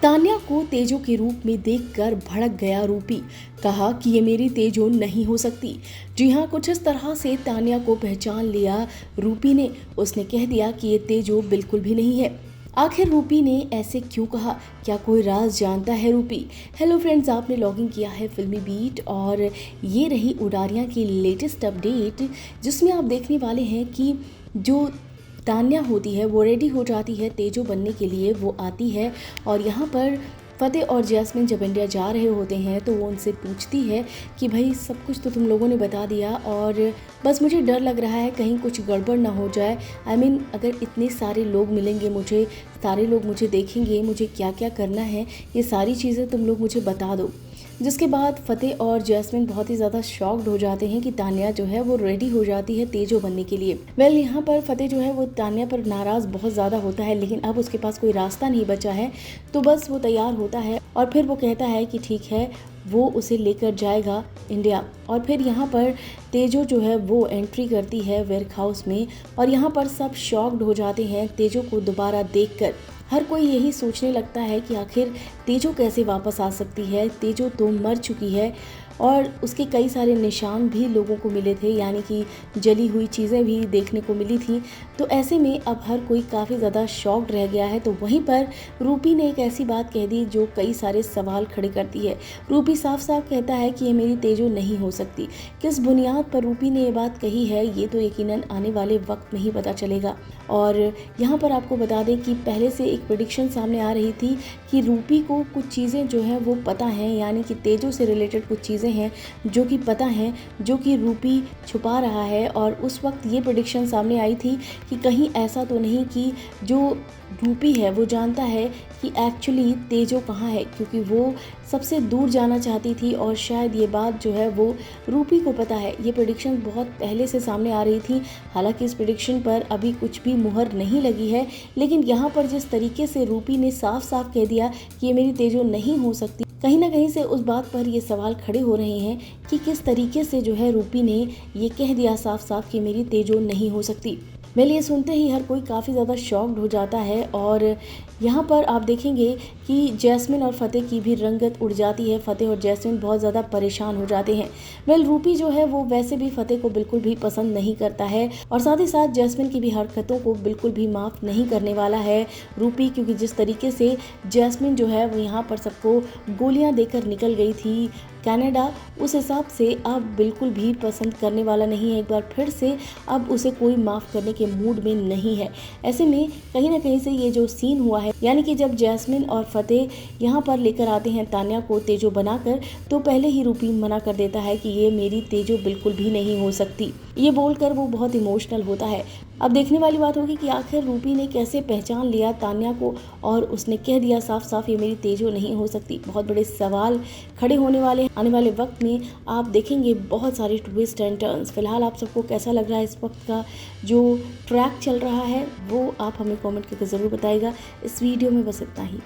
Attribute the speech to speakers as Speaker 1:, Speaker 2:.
Speaker 1: तान्या को तेजो के रूप में देखकर भड़क गया रूपी। कहा कि ये मेरी तेजो नहीं हो सकती। जी हाँ, कुछ इस तरह से तान्या को पहचान लिया रूपी ने। उसने कह दिया कि ये तेजो बिल्कुल भी नहीं है। आखिर रूपी ने ऐसे क्यों कहा? क्या कोई राज जानता है रूपी? हेलो फ्रेंड्स, आपने लॉगिन किया है फिल्मी बीट और ये रही उडारियां की लेटेस्ट अपडेट, जिसमें आप देखने वाले हैं कि जो तान्या होती है वो रेडी हो जाती है तेजो बनने के लिए। वो आती है और यहाँ पर फतेह और जैस्मिन जब इंडिया जा रहे होते हैं तो वो उनसे पूछती है कि भाई सब कुछ तो तुम लोगों ने बता दिया और बस मुझे डर लग रहा है कहीं कुछ गड़बड़ ना हो जाए। अगर इतने सारे लोग मिलेंगे मुझे, सारे लोग मुझे देखेंगे, मुझे क्या क्या करना है ये सारी चीज़ें तुम लोग मुझे बता दो। जिसके बाद फतेह और जैस्मिन बहुत ही ज़्यादा शॉक्ड हो जाते हैं कि तान्या जो है वो रेडी हो जाती है तेजो बनने के लिए। यहाँ पर फतेह जो है वो तान्या पर नाराज़ बहुत ज़्यादा होता है, लेकिन अब उसके पास कोई रास्ता नहीं बचा है तो बस वो तैयार होता है और फिर वो कहता है कि ठीक है, वो उसे लेकर जाएगा इंडिया। और फिर यहाँ पर तेजो जो है वो एंट्री करती है वेयर हाउस में और यहाँ पर सब शॉक्ड हो जाते हैं तेजो को दोबारा देखकर। हर कोई यही सोचने लगता है कि आखिर तेजो कैसे वापस आ सकती है। तेजो तो मर चुकी है और उसके कई सारे निशान भी लोगों को मिले थे, यानी कि जली हुई चीज़ें भी देखने को मिली थी। तो ऐसे में अब हर कोई काफ़ी ज़्यादा शॉक्ड रह गया है। तो वहीं पर रूपी ने एक ऐसी बात कह दी जो कई सारे सवाल खड़े करती है। रूपी साफ साफ कहता है कि ये मेरी तेजो नहीं हो सकती। किस बुनियाद पर रूपी ने ये बात कही है ये तो यकीनन आने वाले वक्त में ही पता चलेगा। और यहाँ पर आपको बता दें कि पहले से एक प्रेडिक्शन सामने आ रही थी कि रूपी को कुछ चीज़ें जो हैं वो पता हैं, यानी कि तेजो से रिलेटेड कुछ चीज़ें हैं जो कि पता हैं, जो कि रूपी छुपा रहा है। और उस वक्त ये प्रेडिक्शन सामने आई थी कि कहीं ऐसा तो नहीं कि जो रूपी है वो जानता है कि एक्चुअली तेजो कहाँ है, क्योंकि वो सबसे दूर जाना चाहती थी और शायद ये बात जो है वो रूपी को पता है। ये प्रेडिक्शन बहुत पहले से सामने आ रही थी। हालांकि इस प्रेडिक्शन पर अभी कुछ भी मुहर नहीं लगी है, लेकिन यहाँ पर जिस तरीके से रूपी ने साफ साफ कह दिया कि ये मेरी तेजो नहीं हो सकती, कहीं ना कहीं से उस बात पर ये सवाल खड़े हो रहे हैं कि किस तरीके से जो है रूपी ने ये कह दिया साफ साफ कि मेरी तेजो नहीं हो सकती। ये सुनते ही हर कोई काफ़ी ज़्यादा शॉक्ड हो जाता है और यहाँ पर आप देखेंगे कि जैस्मिन और फतेह की भी रंगत उड़ जाती है। फतेह और जैस्मिन बहुत ज़्यादा परेशान हो जाते हैं। रूपी जो है वो वैसे भी फतेह को बिल्कुल भी पसंद नहीं करता है और साथ ही साथ जैस्मिन की भी हरकतों को बिल्कुल भी माफ़ नहीं करने वाला है रूपी, क्योंकि जिस तरीके से जैस्मिन जो है वो यहाँ पर सबको गोलियाँ देकर निकल गई थी कनाडा, उस हिसाब से अब बिल्कुल भी पसंद करने वाला नहीं है। एक बार फिर से अब उसे कोई माफ़ करने के मूड में नहीं है। ऐसे में कहीं ना कहीं से ये जो सीन हुआ है, यानी कि जब जैस्मिन और फतेह यहाँ पर लेकर आते हैं तान्या को तेजो बनाकर, तो पहले ही रूपी मना कर देता है कि ये मेरी तेजो बिल्कुल भी नहीं हो सकती। ये बोलकर वो बहुत इमोशनल होता है। अब देखने वाली बात होगी कि आखिर रूपी ने कैसे पहचान लिया तान्या को और उसने कह दिया साफ साफ ये मेरी तेजो नहीं हो सकती। बहुत बड़े सवाल खड़े होने वाले हैं। आने वाले वक्त में आप देखेंगे बहुत सारे ट्विस्ट एंड टर्न्स। फिलहाल आप सबको कैसा लग रहा है इस वक्त का जो ट्रैक चल रहा है वो आप हमें कमेंट करके ज़रूर बताइएगा। इस वीडियो में बस इतना ही।